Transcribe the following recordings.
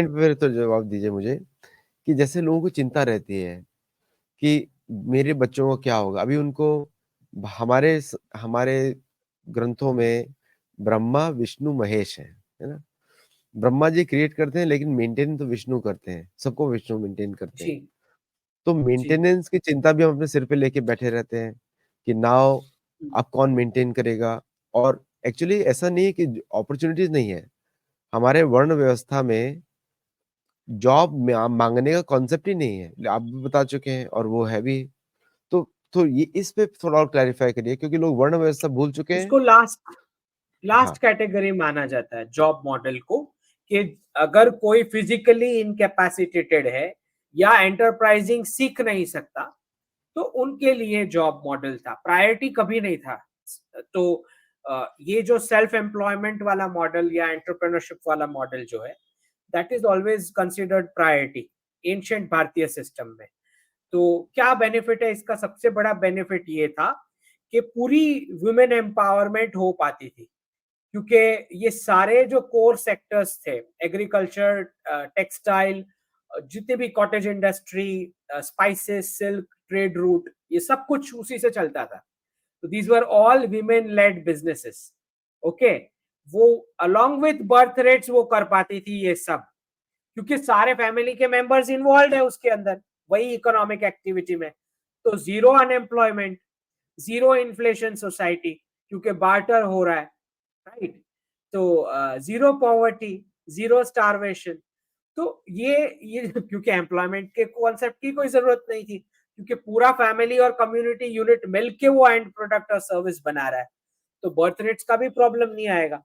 पे तो जवाब दीजिए मुझे कि जैसे लोगों को चिंता रहती है कि मेरे बच्चों को क्या होगा? अभी उनको हमारे ग्रंथों में ब्रह्मा, विष्णु, महेश है ना? ब्रह्मा जी क्रिएट करते हैं लेकिन मेंटेन तो विष्णु करते हैं, सबको विष्णु मेंटेन करते हैं। जी तो जी। मेंटेनेंस की चिंता भी हम अपने सिर पे लेके बैठे रहते हैं कि नाउ अब कौन मेंटेन करेगा? और एक्चुअली ऐसा नहीं है कि अपॉर्च्युनिटीज़ नहीं है। हमारे वर्ण व्यवस्था में जॉब माँगने का कॉन्सेप्ट ही नहीं है। आप भी बता चुके हैं और वो है भी। तो ये इस पे थोड़ा और क्लैरिफ़ाई करिए क्योंकि लोग वर्ण व्यवस्था भूल चुके हैं। इसको लास्ट हाँ, लास्ट कैटेगरी माना जाता है जॉब मॉडल को, कि अगर कोई फिजिकली इनकैपेसिटेटेड है या एंटरप्राइजिंग सीख नहीं सकता, तो उनके लिए जॉब मॉडल था, प्रायोरिटी कभी नहीं था। तो ये जो सेल्फ एम्प्लॉयमेंट वाला मॉडल या एंटरप्रेन्योरशिप वाला मॉडल जो है, that is always considered priority ancient भारतीय सिस्टम में। तो क्या बेनिफिट है इसका? सबसे बड़ा बेनिफिट ये था कि पूरी वुमेन एम्पावरमेंट हो पाती थी, क्योंकि ये सारे जो कोर सेक्टर्स थे, एग्रीकल्चर, टेक्सटाइल, जितने भी cottage industry, spices, silk, trade route, ये सब कुछ उसी से चलता था। तो these were all women led businesses. Okay, वो अलोंग विथ बर्थ रेट्स वो कर पाती थी ये सब, क्योंकि सारे फैमिली के मेंबर्स इन्वॉल्व है उसके अंदर, वही इकोनॉमिक एक्टिविटी में। तो zero unemployment, zero inflation society, क्योंकि बार्टर हो रहा है, राइट? तो जीरो पॉवर्टी, जीरो स्टारवेशन। तो ये क्योंकि एम्प्लॉयमेंट के कॉन्सेप्ट की कोई जरूरत नहीं थी, क्योंकि पूरा फैमिली और कम्युनिटी यूनिट मिलके वो एंड प्रोडक्ट और सर्विस बना रहा है, तो बर्थ रेट्स का भी प्रॉब्लम नहीं आएगा।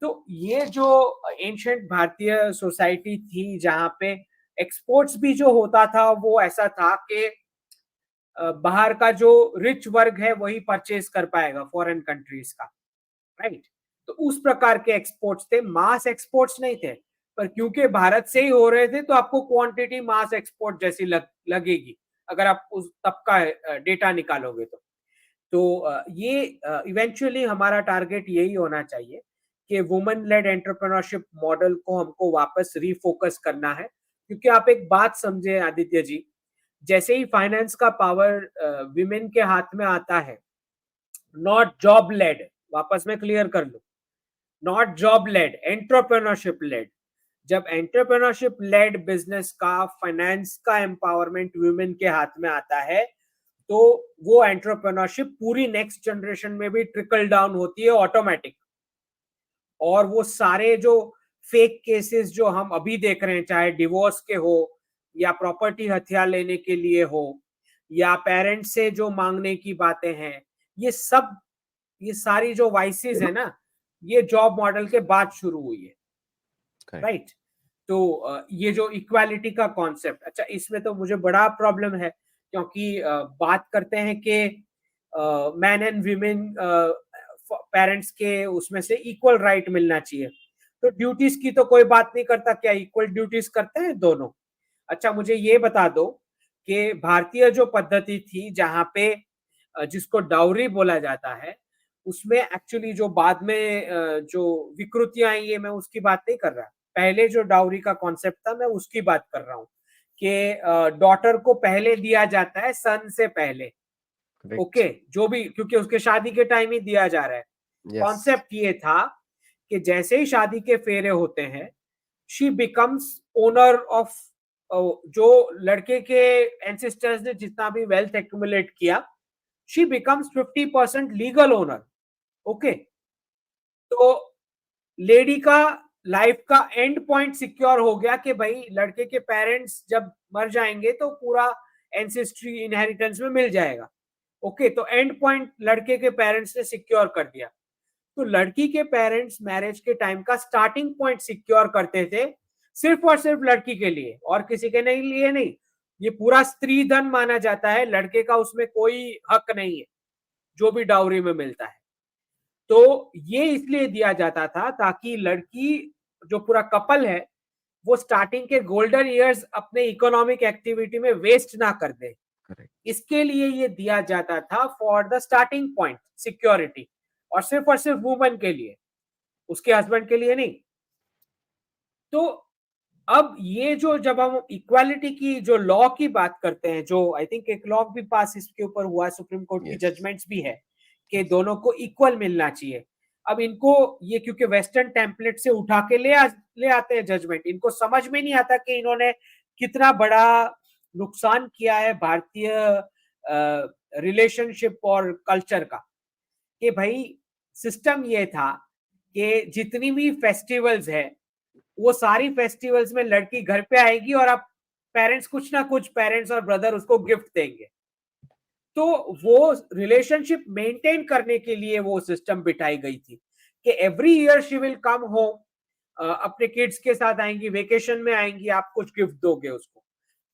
तो ये जो एंशिएंट भारतीय सोसाइटी थी, जहां पे एक्सपोर्ट्स भी जो होता था वो ऐसा था कि बाहर का जो रिच वर्ग है वही परचेज कर पाएगा फॉरेन कंट्रीज का, राइट? तो उस प्रकार के एक्सपोर्ट्स थे, मास एक्सपोर्ट्स नहीं थे। पर क्योंकि भारत से ही हो रहे थे, तो आपको क्वांटिटी मास एक्सपोर्ट जैसी लगेगी, अगर आप उस तब का डेटा निकालोगे तो ये इवेंचुअली हमारा टारगेट यही होना चाहिए कि वुमेन लेड एंटरप्रेन्योरशिप मॉडल को हमको वापस रीफोकस करना है। क्योंकि आप एक बात समझे आदित्य जी, जैसे ही फाइनेंस का पावर विमेन के हाथ में आता है, नॉट जॉब लेड, वापस में क्लियर कर लूं, not job led, entrepreneurship led. जब एंटरप्रेन्योरशिप लेड बिजनेस का, फाइनेंस का एम्पावरमेंट वुमेन के हाथ में आता है, तो वो एंटरप्रेन्योरशिप पूरी नेक्स्ट जनरेशन में भी ट्रिकल डाउन होती है ऑटोमेटिक। और वो सारे जो फेक केसेस जो हम अभी देख रहे हैं, चाहे डिवोर्स के हो या प्रॉपर्टी हथिया लेने के लिए हो या पेरेंट्स से जो मांगने की बातें हैं, ये सब, ये सारी जो वाइसेस है ना, ये जॉब मॉडल के बाद शुरू हुई है, करेक्ट। राइट? तो ये जो इक्वालिटी का कॉन्सेप्ट, अच्छा इसमें तो मुझे बड़ा प्रॉब्लम है, क्योंकि बात करते हैं कि मैन एंड वीमेन पेरेंट्स के उसमें से इक्वल राइट मिलना चाहिए। तो ड्यूटीज की तो कोई बात नहीं करता, क्या इक्वल ड्यूटीज करते हैं दोनों? अच्छा मुझे ये बता दो कि भारतीय जो पद्धति थी, जहां पे जिसको डाउरी बोला जाता है, उसमें एक्चुअली जो बाद में जो विकृतियां आई है, मैं उसकी बात नहीं कर रहा। पहले जो डाउरी का कॉन्सेप्ट था, मैं उसकी बात कर रहा हूँ कि डॉटर को पहले दिया जाता है सन से पहले। करेक्ट। ओके, जो भी, क्योंकि उसके शादी के टाइम ही दिया जा रहा है। यस। कॉन्सेप्ट ये था कि जैसे ही शादी के फेरे होते हैं, शी बिकम्स ओनर ऑफ, जो लड़के के एंसेस्टर्स ने जितना भी वेल्थ एक्यूमुलेट किया, she becomes 50% legal owner. Okay, तो लेडी का लाइफ का एंड पॉइंट सिक्योर हो गया कि भाई लड़के के पेरेंट्स जब मर जाएंगे तो पूरा एंसेस्ट्री इनहेरिटेंस में मिल जाएगा। ओके, तो एंड पॉइंट लड़के के पेरेंट्स ने सिक्योर कर दिया। तो लड़की के पेरेंट्स मैरिज के टाइम का स्टार्टिंग पॉइंट सिक्योर करते थे, सिर्फ और सिर्फ लड़की के लिए, और किसी के नहीं लिए नहीं। ये पूरा स्त्री धन माना जाता है, लड़के का उसमें कोई हक नहीं है, जो भी डाउरी में मिलता है। तो ये इसलिए दिया जाता था ताकि लड़की, जो पूरा कपल है, वो स्टार्टिंग के गोल्डन ईयर्स अपने इकोनॉमिक एक्टिविटी में वेस्ट ना कर दे। करेक्ट। इसके लिए ये दिया जाता था, for the starting point security, और सिर्फ वुमन के लिए, उसके हस्बैंड के लिए नहीं। तो अब ये जो जब हम इक्वालिटी की जो लॉ की बात करते हैं, जो आई थिंक एक लॉ भी पास इसके ऊपर हुआ, सुप्रीम कोर्ट की यस, जजमेंट्स भी है कि दोनों को इक्वल मिलना चाहिए। अब इनको ये क्योंकि वेस्टर्न टेम्पलेट से उठा के ले आते हैं जजमेंट, इनको समझ में नहीं आता कि इन्होंने कितना बड़ा नुकसान किया है भारतीय रिलेशनशिप और कल्चर का। कि भाई सिस्टम ये था कि जितनी भी फेस्टिवल्स है वो सारी फेस्टिवल्स में लड़की घर पे आएगी और आप पेरेंट्स कुछ ना कुछ पेरेंट्स और ब्रदर उसको गिफ्ट देंगे। तो वो रिलेशनशिप मेंटेन करने के लिए वो सिस्टम बिठाई गई थी कि every year she will come home, अपने किड्स के साथ आएंगी, वेकेशन में आएंगी, आप कुछ गिफ्ट दोगे उसको।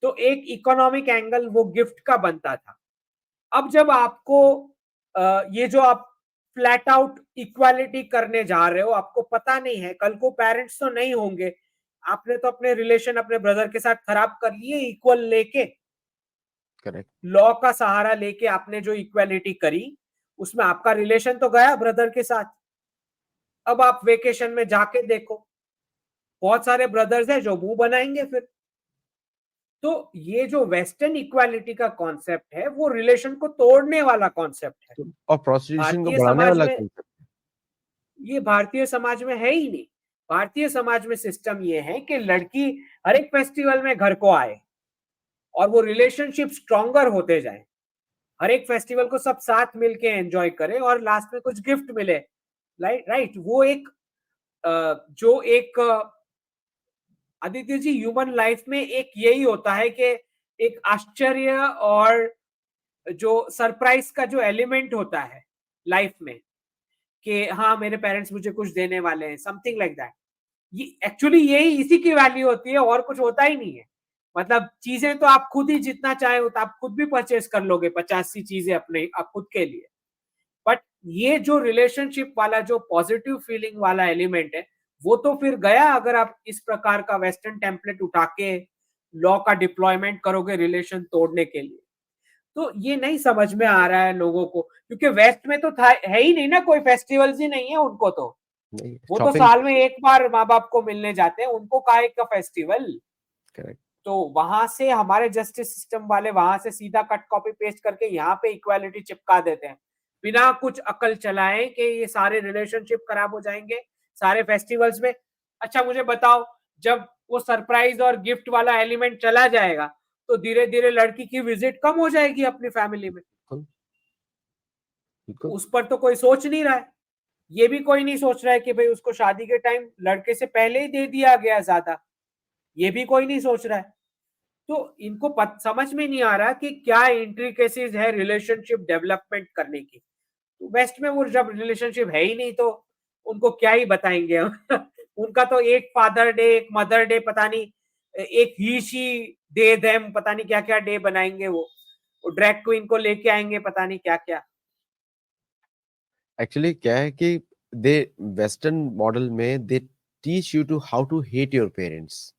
तो एक इकोनॉमिक एंगल वो गिफ्ट का बनता था। अब जब आपको ये जो आप फ्लैट आउट इक्वालिटी करने जा रहे हो, आपको पता नहीं है कल को पेरेंट्स तो नहीं होंगे, आपने तो अपने रिलेशन अपने ब्रदर के साथ खराब कर लिए इक्वल लेके, करेक्ट। लॉ का सहारा लेके आपने जो इक्वालिटी करी उसमें आपका रिलेशन तो गया ब्रदर के साथ। अब आप वेकेशन में जाके देखो, बहुत सारे ब्रदर्स हैं जो मुंह बनाएंगे फिर। तो ये जो वेस्टर्न इक्वालिटी का कॉन्सेप्ट है वो रिलेशन को तोड़ने वाला कॉन्सेप्ट है। तो और प्रोस्टिट्यूशन को भारतीय बढ़ाने समाज वाला में कॉन्सेप्ट। ये भारतीय समाज में है ही नहीं। भारतीय समाज में सिस्टम ये है कि लड़की हर एक फेस्टिवल में घर को आए और वो रिलेशनशिप स्ट्रॉन्गर होते जाए, हर एक फेस्टिवल को सब साथ मिलके एंजॉय करें और लास्ट में कुछ गिफ्ट मिले। राइट राइट, वो एक जो एक आदित्य जी ह्यूमन लाइफ में एक यही होता है कि एक आश्चर्य और जो सरप्राइज का जो एलिमेंट होता है लाइफ में, कि हाँ मेरे पेरेंट्स मुझे कुछ देने वाले हैं, समथिंग लाइक दैट। ये एक्चुअली यही इसी की वैल्यू होती है और कुछ होता ही नहीं है। मतलब चीजें तो आप खुद ही जितना चाहे तो आप खुद भी परचेस कर लोगे 50 सी चीजें अपने आप खुद के लिए। बट ये जो रिलेशनशिप वाला जो पॉजिटिव फीलिंग वाला एलिमेंट है वो तो फिर गया अगर आप इस प्रकार का वेस्टर्न टेम्पलेट उठा के लॉ का डिप्लॉयमेंट करोगे रिलेशन तोड़ने के लिए। तो ये नहीं समझ में आ रहा है लोगों को, क्योंकि वेस्ट में तो था है ही नहीं ना, कोई फेस्टिवल्स ही नहीं है उनको तो। नहीं, वो तो शॉपिंग। साल में एक बार माँ बाप को मिलने जाते हैं, उनको काहे का फेस्टिवल। करेक्ट। तो वहां से हमारे जस्टिस सिस्टम वाले वहां से सीधा कट कॉपी पेस्ट करके यहाँ पे इक्वालिटी चिपका देते हैं बिना कुछ अकल चलाए कि ये सारे रिलेशनशिप खराब हो जाएंगे सारे फेस्टिवल्स में। अच्छा मुझे बताओ, जब वो सरप्राइज और गिफ्ट वाला एलिमेंट चला जाएगा तो धीरे धीरे लड़की की विजिट कम हो जाएगी अपनी फैमिली में। बिल्कुल, बिल्कुल। उस पर तो कोई सोच नहीं रहा है। ये भी कोई नहीं सोच रहा है कि भाई उसको शादी के टाइम लड़के से पहले ही दे दिया गया ज्यादा, ये भी कोई नहीं सोच रहा है। तो इनको समझ में नहीं आ रहा कि क्या इंट्रिकेसीज है रिलेशनशिप डेवलपमेंट करने की। तो वेस्ट में वो जब रिलेशनशिप है ही नहीं तो उनको क्या ही बताएंगे हम। उनका तो एक फादर डे एक मदर डे पता नहीं, एक ही शी डे देम पता नहीं क्या क्या डे बनाएंगे वो ड्रैग क्वीन को लेके आएंगे पता नहीं क्या क्या। एक्चुअली क्या है कि दे वेस्टर्न मॉडल में they teach you to how to hate your parents.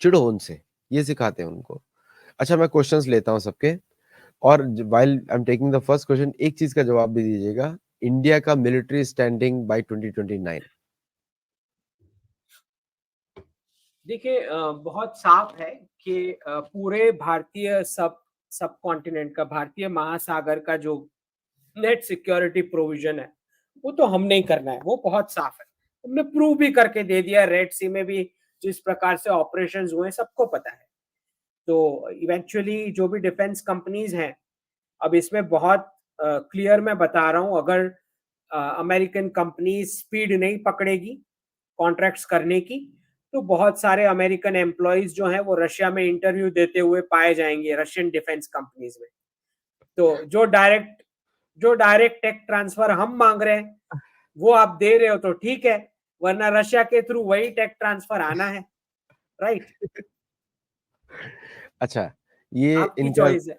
चिढ़ो उनसे, ये सिखाते हैं उनको। अच्छा, मैं क्वेश्चंस लेता हूँ सबके, और while I am taking the first question, एक चीज का जवाब भी दीजिएगा। इंडिया का मिलिट्री स्टैंडिंग बाय 2029। देखिए बहुत साफ है कि पूरे भारतीय सब सब कॉन्टिनेंट का भारतीय महासागर का जो नेट सिक्योरिटी प्रोविजन है वो तो हमने ही करना है, वो बहुत साफ है। हमने प्रूव भी करके दे दिया, रेड सी में भी जिस प्रकार से ऑपरेशंस हुए सबको पता है। तो इवेंचुअली जो भी डिफेंस कंपनीज हैं, अब इसमें बहुत क्लियर मैं बता रहा हूं, अगर अमेरिकन कंपनी स्पीड नहीं पकड़ेगी कॉन्ट्रैक्ट्स करने की तो बहुत सारे अमेरिकन एम्प्लॉयज जो हैं वो रशिया में इंटरव्यू देते हुए पाए जाएंगे रशियन डिफेंस कंपनीज में। तो जो डायरेक्ट टेक ट्रांसफर हम मांग रहे हैं वो आप दे रहे हो तो ठीक है, वरना रशिया के थ्रू वही टेक ट्रांसफर आना है। राइट, अच्छा, ये आपकी इनका चॉइस है।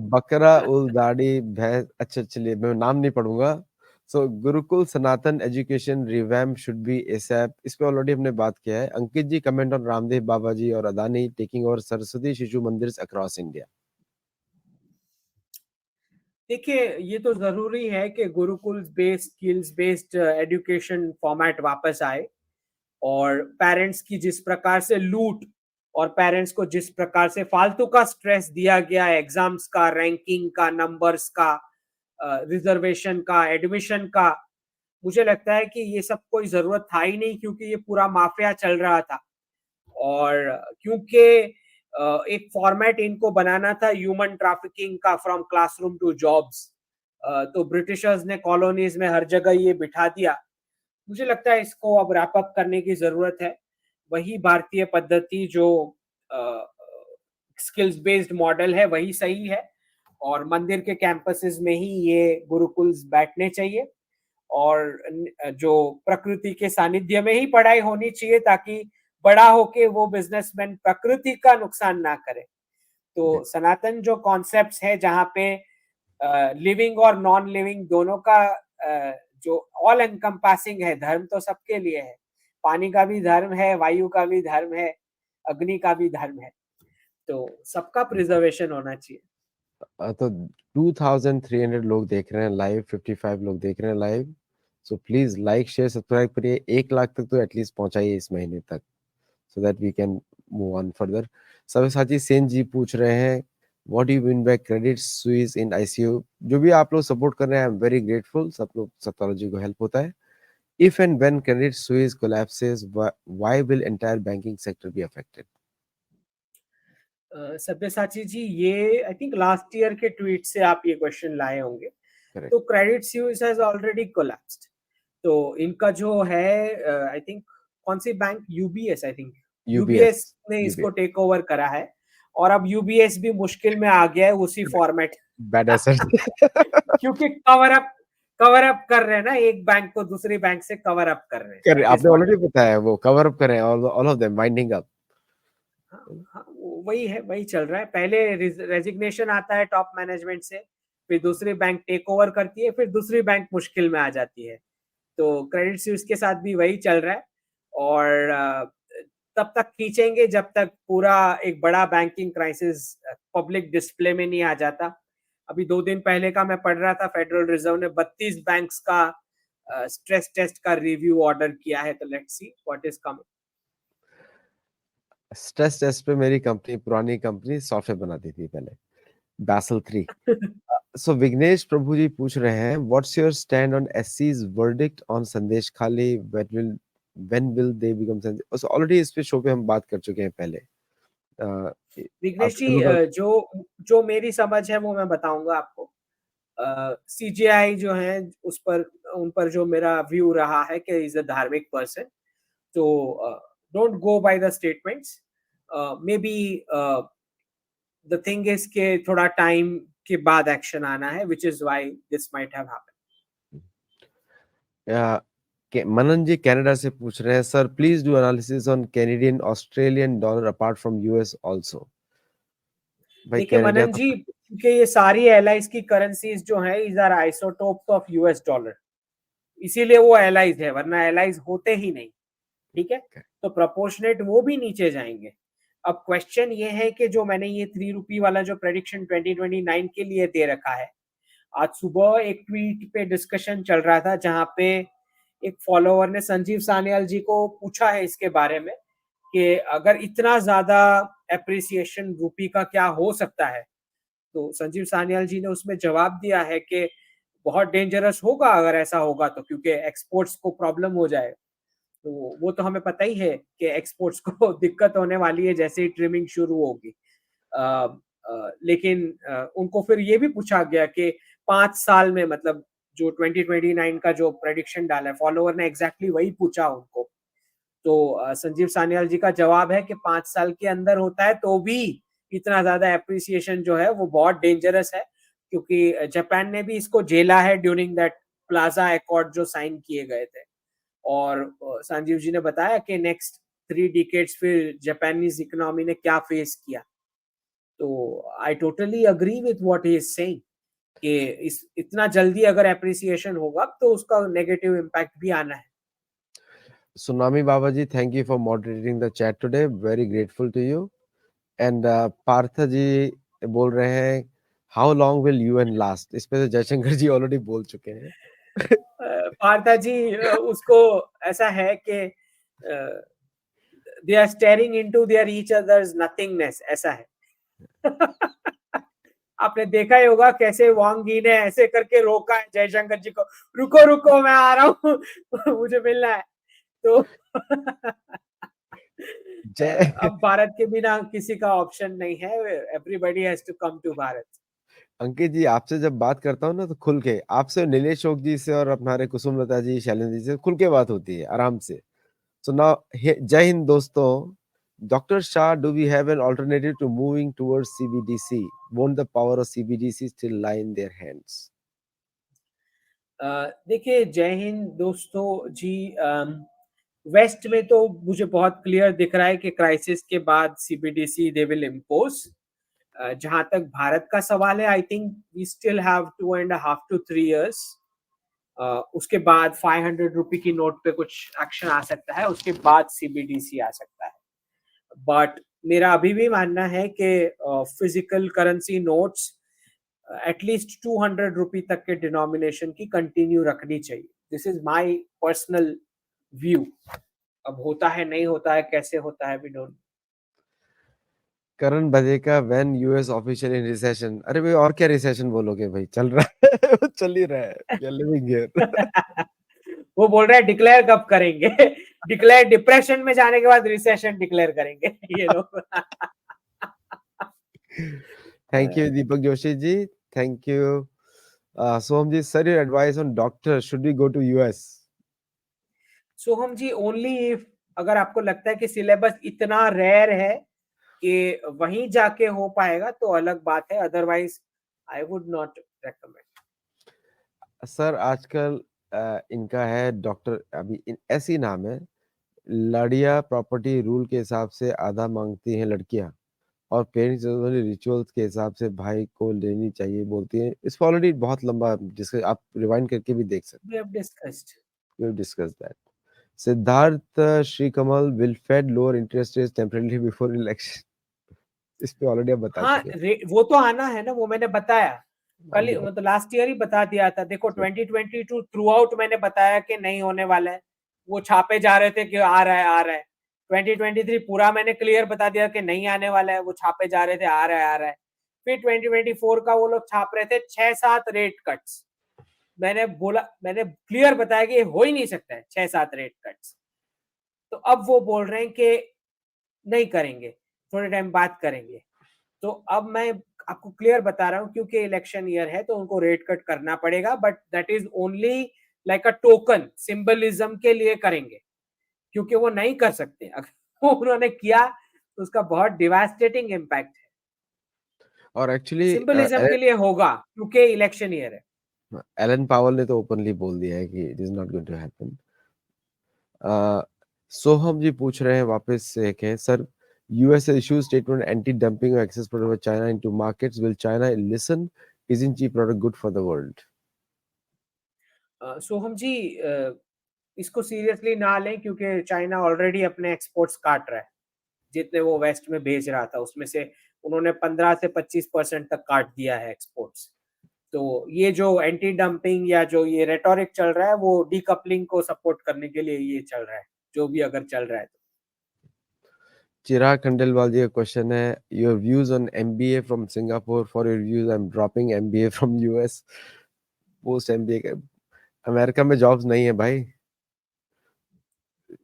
बकरा उल दाढ़ी भैंस, अच्छा चलिए मैं नाम नहीं पढ़ूंगा। So gurukul Sanatan education revamp should be ASAP, इस पे ऑलरेडी हमने बात किया है। अंकित जी, कमेंट ऑन रामदेव बाबा जी और अदानी टेकिंग ओवर सरस्वती शिशु मंदिर अक्रॉस इंडिया। देखिए ये तो जरूरी है कि Gurukul based skills based education format वापस आए और पेरेंट्स की जिस प्रकार से लूट और पेरेंट्स को जिस प्रकार से फालतू का स्ट्रेस दिया गया है, एग्जाम्स का, रैंकिंग का, नंबर्स का, रिजर्वेशन का, एडमिशन का, मुझे लगता है कि ये सब कोई जरूरत था ही नहीं, क्योंकि ये पूरा माफिया चल रहा था। और क्योंकि एक फॉर्मेट इनको बनाना था ह्यूमन ट्रैफिकिंग का, फ्रॉम क्लासरूम टू जॉब्स, तो ब्रिटिशर्स ने कॉलोनीज में हर जगह ये बिठा दिया। मुझे लगता है इसको अब रैप अप करने की जरूरत है। वही भारतीय पद्धति जो स्किल्स बेस्ड मॉडल है वही सही है, और मंदिर के कैंपसेस में ही ये गुरुकुल्स बैठने चाहिए, और जो प्रकृति के सानिध्य में ही पढ़ाई होनी चाहिए, ताकि बड़ा होके वो बिजनेसमैन प्रकृति का नुकसान ना करे। तो सनातन जो कॉन्सेप्ट्स है, जहाँ पे लिविंग और नॉन लिविंग दोनों का जो ऑल एनकम्पासिंग है, धर्म तो सबके लिए है, पानी का भी धर्म है, वायु का भी धर्म है, अग्नि का भी धर्म है, तो सबका प्रिजर्वेशन होना चाहिए। तो 2300 लोग देख रहे हैं लाइव, 55 लोग देख रहे हैं live. So please like share subscribe करिए, 1 लाख तक तो एटलीस्ट पहुंचाइए इस महीने तक, so that we can move on further. Sabyasachi Sen ji पूछ रहे हैं, what do you mean by Credit Suisse in ICU? जो भी आप लोग सपोर्ट कर रहे हैं, आई एम वेरी ग्रेटफुल, सब लोग सप्तालॉजी को हेल्प होता है। If and when Credit Suisse collapses, why will entire banking sector be affected? Sabyasachi ji, ये आई थिंक लास्ट ईयर के ट्वीट से आप ये क्वेश्चन लाए होंगे। करेक्ट। तो Credit Suisse has already collapsed. तो इनका जो है, आई थिंक कौन सी bank, UBS, I think UBS. UBS ने इसको यूबीएस टेक ओवर करा है, और अब यूबीएस भी मुश्किल में आ गया है उसी फॉर्मेट। Bad asset. क्योंकि कवर अप कर रहे हैं ना, एक बैंक को दूसरी बैंक से कवर अप कर रहे हैं, कर दैट इज आपने व्हाट। ऑलरेडी बताया, वो कवर अप कर रहे हैं, all of them winding up. हाँ, हाँ, वही है, वही चल रहा है। पहले रेजिग्नेशन आता है टॉप मैनेजमेंट से, फिर दूसरी बैंक टेक ओवर करती है, फिर दूसरी बैंक मुश्किल में आ जाती है। तो क्रेडिट स्विस के साथ भी वही चल रहा है, और तब तक खींचेंगे जब तक पूरा एक बड़ा बैंकिंग क्राइसिस पब्लिक डिस्प्ले में नहीं आ जाता। अभी 2 दिन पहले का मैं पढ़ रहा था, फेडरल रिजर्व ने 32 बैंक्स का स्ट्रेस टेस्ट का रिव्यू ऑर्डर किया है, तो let's see what is coming. Stress test पे मेरी कंपनी, पुरानी कंपनी सॉफ्टवेयर बनाती थी पहले, बैसल 3। सो विघ्नेश प्रभु जी पूछ रहे हैं, व्हाट्स योर स्टैंड ऑन एससी's verdict on Sandeshkhali, when will they become Sandesh? Already इस पे शो पे हम बात कर चुके हैं पहले। विघ्नेश जी, अनुभव। जो जो मेरी समझ है वो मैं बताऊंगा आपको। सीजेआई जो है, उस पर उन पर जो मेरा व्यू रहा है कि इज अ धार्मिक पर्सन, तो don't go by the statements. Maybe the thing is के थोड़ा टाइम के बाद एक्शन आना है, which is why this might have happened. Manan ji Canada से पूछ रहे हैं, sir please do analysis on Canadian Australian dollar apart from US also. भाई देखिए कनाडा मनन का। जी, क्योंकि ये सारी एलाइज की करेंसीज जो है, is are isotopes of US dollar, इसीलिए वो एलाइज है, वरना एलाइज होते ही नहीं। ठीक है, तो प्रोपोर्शनेट वो भी नीचे जाएंगे। अब क्वेश्चन ये है कि जो मैंने ये 3 रुपी वाला जो प्रेडिक्शन 2029 के लिए दे रखा है, आज सुबह एक ट्वीट पे डिस्कशन चल रहा था, जहां पे एक फॉलोअर ने संजीव सान्याल जी को पूछा है इसके बारे में कि अगर इतना ज्यादा एप्रिसिएशन रूपी का क्या हो सकता है। तो संजीव सान्याल जी ने उसमें जवाब दिया है कि बहुत डेंजरस होगा अगर ऐसा होगा तो, क्योंकि एक्सपोर्ट्स को प्रॉब्लम हो जाएगा। तो वो तो हमें पता ही है कि एक्सपोर्ट्स को दिक्कत होने वाली है जैसे ही ट्रिमिंग शुरू होगी। लेकिन उनको फिर ये भी पूछा गया कि 5 साल में, मतलब जो 2029 का जो प्रेडिक्शन डाला है, फॉलोअर ने एग्जैक्टली वही पूछा उनको। तो संजीव सान्याल जी का जवाब है कि 5 साल के अंदर होता है तो भी इतना ज्यादा एप्रिसिएशन जो है वो बहुत डेंजरस है, क्योंकि जापान ने भी इसको झेला है ड्यूरिंग दैट प्लाजा एकॉर्ड जो साइन किए गए थे। और संजीव जी ने बताया कि नेक्स्ट 3 डिकेड्स फिर जापानीज इकोनॉमी ने क्या फेस किया। तो I totally agree with what he is saying कि इस इतना जल्दी अगर एप्रिसिएशन होगा तो उसका नेगेटिव इम्पैक्ट भी आना है। Tsunami Baba ji, thank you for moderating the chat today, very grateful to you. And Parth ji बोल रहे हैं, how long will UN last? इस पे तो जयशंकर जी ऑलरेडी बोल चुके हैं। पार्था जी, उसको ऐसा है कि they are staring into their each others nothingness, ऐसा है। आपने देखा ही होगा कैसे वांग यी ने ऐसे करके रोका है जयशंकर जी को, रुको रुको मैं आ रहा हूँ, मुझे मिलना है। तो जय अब भारत के बिना किसी का ऑप्शन नहीं है, everybody has to come to Bharat. Ankit ji, आपसे जब बात करता हूँ ना तो खुल के, आपसे नीलेश ओक जी से और हमारे कुसुमलता जी, शैलेंद्र जी से खुल के बात होती है आराम से। सो नाउ जय हिंद दोस्तों। Doctor Shah, do we have an alternative to moving towards CBDC? Won't the power of CBDC still lie in their hands? देखिए जय हिंद दोस्तों जी, वेस्ट में तो मुझे बहुत क्लियर दिख रहा है कि क्राइसिस के बाद सीबीडीसी दे विल इम्पोज। जहां तक भारत का सवाल है, I think we still have 2.5 to 3 years। उसके बाद 500 रुपए की नोट पे कुछ एक्शन आ सकता है, उसके बाद सीबीडीसी आ सकता है। बट मेरा अभी भी मानना है कि फिजिकल करेंसी नोट्स एटलीस्ट 200 रुपए तक के डिनोमिनेशन की कंटिन्यू रखनी चाहिए। This is my personal view. अब होता है नहीं होता है, कैसे होता है, वी डोंट। करण बजेका, when US official in recession? अरे भाई, और क्या रिसेशन बोलोगे भाई, चल रहा है। वो चल ही रहा है, वी आर लिविंग हियर। वो बोल रहे हैं डिक्लेयर कब करेंगे? डिक्लेयर डिप्रेशन में जाने के बाद रिसेशन डिक्लेयर करेंगे ये लोग। Thank you Deepak Joshi ji, thank you. Soham ji, sir your advice on doctor, should we go to US? Soham ji, only if अगर आपको लगता है कि सिलेबस इतना रेयर है कि वहीं जाके हो पाएगा तो अलग बात है, otherwise I would not recommend. Sir आजकल इनका है डॉक्टर, अभी ऐसी नाम है, लाड़िया प्रॉपर्टी रूल के हिसाब से आधा मांगती हैं लड़कियां, और पेरेंट्स रिचुअल्स के हिसाब से भाई को लेनी चाहिए बोलती हैं। इस ऑलरेडी बहुत लंबा, जिसके आप रिवाइंड करके भी देख वी सकते हैव डिस्कस्ड। हैं, we discuss that. Siddharth Shrikamal, will Fed lower interest rate temporary before election? इस पे ऑलरेडी आप बता हाँ, चुके हैं। वो तो आना है ना, वो मैंने बताया कल ही, अब मतलब लास्ट ईयर ही बता दिया था। देखो 2022 थ्रू आउट मैंने बताया कि नहीं होने वाला है, वो छापे जा रहे थे कि आ रहा है आ रहा है। 2023 पूरा मैंने क्लियर बता दिया कि नहीं आने वाला है, वो छापे जा रहे थे आ रहा है आ रहा है। फिर 2024 का वो लोग छाप रहे थे 6-7 रेट कट्स। मैंने बोला, मैंने क्लियर बताया कि ये हो ही नहीं सकता है 6-7 रेट कट्स। तो अब वो बोल रहे हैं कि नहीं करेंगे, थोड़े टाइम बाद करेंगे। तो अब मैं आपको क्लियर बता रहा हूँ, क्योंकि इलेक्शन ईयर है तो उनको रेट कट करना पड़ेगा, but that is only like a token, symbolism के लिए करेंगे, क्योंकि वो नहीं कर सकते। अगर वो उन्होंने किया तो उसका बहुत डिवास्टेटिंग इम्पैक्ट है। और एक्चुअली सिंबलिज्म के लिए होगा क्योंकि इलेक्शन ईयर है। एलन पावल ने तो ओपनली बोल दिया है कि it is not going to happen. Soham ji पूछ रहे हैं वापस से कि sir, US issue statement anti dumping और excess product of China into markets, will China listen? Isn't cheap product good for the world? Soham ji, इसको सीरियसली ना लें, क्योंकि चाइना ऑलरेडी अपने एक्सपोर्ट्स काट रहा है। जितने वो वेस्ट में भेज रहा था उसमें से उन्होंने 15 से 25% तक काट दिया है एक्सपोर्ट्स। तो ये जो एंटी डंपिंग या जो ये रेटोरिक चल रहा है, वो डीकपलिंग को सपोर्ट करने के लिए ये चल रहा है, जो भी अगर चल रहा है तो। चिराग खंडेलवाल जी का क्वेश्चन है, your views on MBA from Singapore, for your views I am dropping MBA from US. Post MBA के अमेरिका में जॉब्स नहीं है भाई,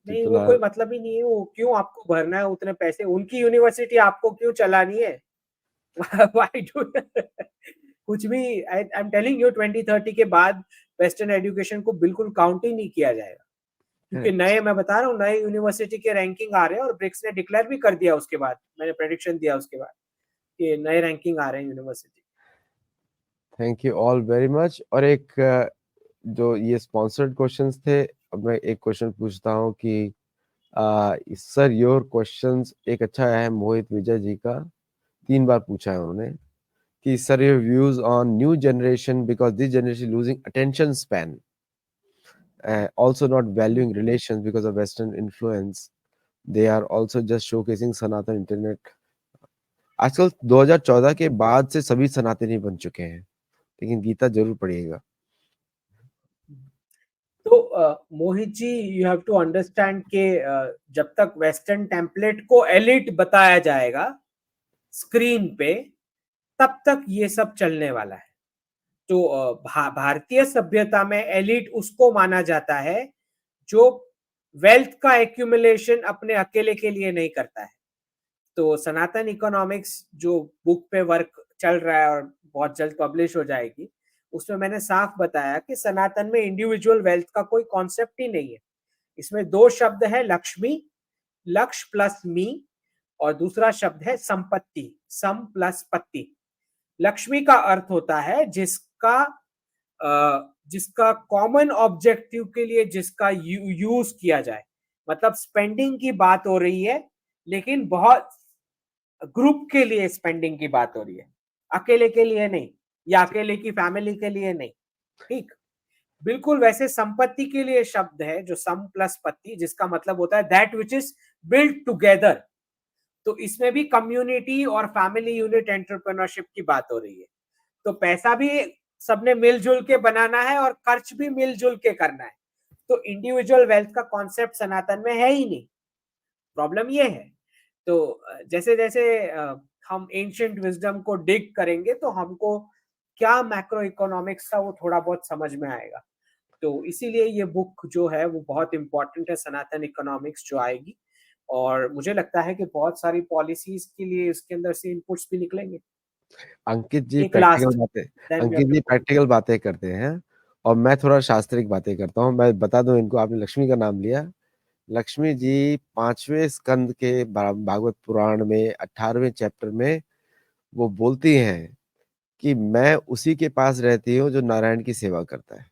नहीं, वो जितना। कोई मतलब ही नहीं है, वो क्यों आपको भरना है उतने पैसे, उनकी यूनिवर्सिटी आपको क्यों चलानी है? व्हाई डू कुछ भी, आई एम टेलिंग यू 2030 के बाद वेस्टर्न एजुकेशन को बिल्कुल काउंट ही नहीं किया जाएगा, क्योंकि नए, मैं बता रहा हूँ, नए यूनिवर्सिटी के रैंकिंग आ रहे हैं, और ब्रिक्स ने डिक्लेयर भी कर दिया उसके बाद, मैंने प्रेडिक्शन दिया उसके बाद कि नए रैंकिंग आ रहे हैं university. Thank you all very much. और एक जो ये स्पॉन्सर्ड क्वेश्चंस थे, अब मैं एक क्वेश्चन पूछता हूँ कि सर योर क्वेश्चंस, एक अच्छा है मोहित विजय जी का, 3 बार पूछा है उन्होंने कि sir your views on new generation, because this generation losing attention span, also not valuing relations because of western influence, they are also just showcasing Sanatan internet. आजकल 2014 के बाद से सभी सनातनी बन चुके हैं, लेकिन गीता जरूर पढ़िएगा। तो Mohit ji, you have to understand के जब तक वेस्टर्न टेम्पलेट को एलिट बताया जाएगा स्क्रीन पे, तब तक ये सब चलने वाला है। तो भारतीय सभ्यता में एलिट उसको माना जाता है जो वेल्थ का एक्यूमुलेशन अपने अकेले के लिए नहीं करता है। तो सनातन इकोनॉमिक्स जो बुक पे वर्क चल रहा है और बहुत जल्द पब्लिश हो जाएगी, उसमें मैंने साफ बताया कि सनातन में इंडिविजुअल वेल्थ का कोई कॉन्सेप्ट ही नहीं है। इसमें दो शब्द है, लक्ष्मी, लक्ष्य प्लस मी, और दूसरा शब्द है संपत्ति, सम प्लस पत्ति। लक्ष्मी का अर्थ होता है जिसका कॉमन ऑब्जेक्टिव के लिए जिसका यूज किया जाए। मतलब स्पेंडिंग की बात हो रही है, लेकिन बहुत ग्रुप के लिए स्पेंडिंग की बात हो रही है, अकेले के लिए नहीं, या अकेले की फैमिली के लिए नहीं। ठीक, बिल्कुल वैसे संपत्ति के लिए शब्द है जो सम प्लस पत्ति, जिसका मतलब होता है that which is build together. तो इसमें भी कम्युनिटी और फैमिली यूनिट एंटरप्रेन्योरशिप की बात हो रही है। तो पैसा भी सबने मिलजुल के बनाना है और खर्च भी मिलजुल के करना है। तो इंडिविजुअल वेल्थ का कॉन्सेप्ट सनातन में है ही नहीं। प्रॉब्लम ये है। तो जैसे जैसे हम एंशिएंट विजडम को डिग करेंगे तो हमको क्या मैक्रो इकोनॉमिक्स था वो थोड़ा बहुत समझ में आएगा। तो इसीलिए ये बुक जो है वो बहुत इंपॉर्टेंट है, सनातन इकोनॉमिक्स जो आएगी। और मुझे लगता है कि बहुत सारी पॉलिसीज के लिए इसके अंदर से इनपुट्स भी निकलेंगे। अंकित जी एक लास्ट, प्रैक्टिकल बातें then we have Ankit to ji close. Practical बातें करते हैं और मैं थोड़ा शास्त्रिक बातें करता हूँ। मैं बता दूं इनको, आपने लक्ष्मी का नाम लिया। लक्ष्मी जी 5वें स्कंद के भागवत पुराण में 18वें चैप्टर में वो बोलती हैं कि मैं उसी के पास रहती हूँ जो नारायण की सेवा करता है,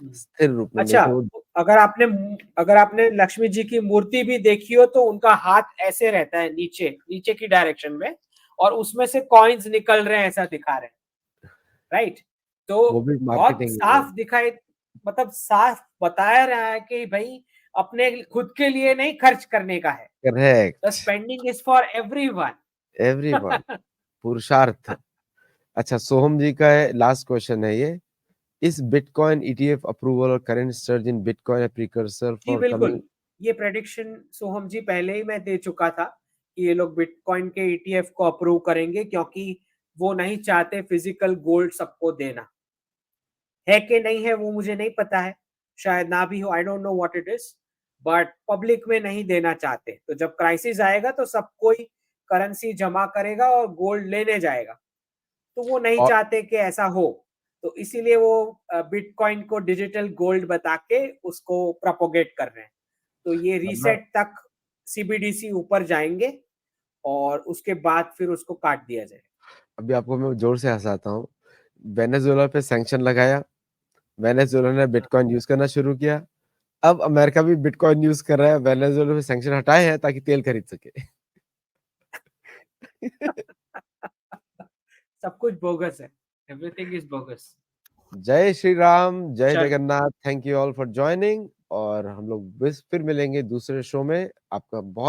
स्थिर रूप में नहीं अच्छा, तो वो। अगर आपने लक्ष्मी जी की मूर्ति भी देखी हो तो उनका हाथ ऐसे रहता है, नीचे नीचे की डायरेक्शन में, और उसमें से कॉइन्स निकल रहे हैं ऐसा दिखा रहे हैं, राइट? वो तो भी बहुत मार्केटिंग है। साफ दिखाई, मतलब साफ बताया रहा है कि भाई अपने खुद के लिए नहीं खर्च करने का है। The correct. Spending is for everyone. Everyone, पुरुषार्थ। अच्छा, सोहम जी का लास्ट क्वेश्चन है ये। इस बिटकॉइन ईटीएफ अप्रूवल और करंट सर्ज इन बिटकॉइन है प्रिकर्सर जी फॉर बिल्कुल, कमिंग? ये प्रेडिक्शन सोहम जी पहले ही मैं दे चुका था कि ये लोग बिटकॉइन के ईटीएफ को अप्रूव करेंगे, क्योंकि वो नहीं चाहते फिजिकल गोल्ड सबको देना। है कि नहीं है वो मुझे नहीं पता है, शायद ना भी हो, I don't know what it is, but public में नहीं देना चाहते। तो जब क्राइसिस आएगा तो सब कोई करेंसी जमा करेगा और गोल्ड लेने जाएगा, तो वो नहीं और चाहते कि ऐसा हो। तो इसीलिए वो बिटकॉइन को डिजिटल गोल्ड बता के उसको प्रोपोगेट कर रहे हैं। तो ये अब रीसेट तक सीबीडीसी ऊपर जाएंगे और उसके बाद फिर उसको काट दिया जाएगा। अभी आपको मैं जोर से हंसाता हूँ। वेनेजुएला पे सैंक्शन लगाया, वेनेजुएला ने बिटकॉइन यूज करना शुरू किया। अब अमेरिका भी बिटकॉइन यूज कर रहा है, वेनेजुएला पे सैंक्शन हटाए हैं ताकि तेल खरीद सके। सब कुछ बोगस है, एवरीथिंग इज बोगस। जय श्री राम, जय चलो, Jagannath. Thank you all for joining, और हम लोग फिर मिलेंगे दूसरे शो में। आपका बहुत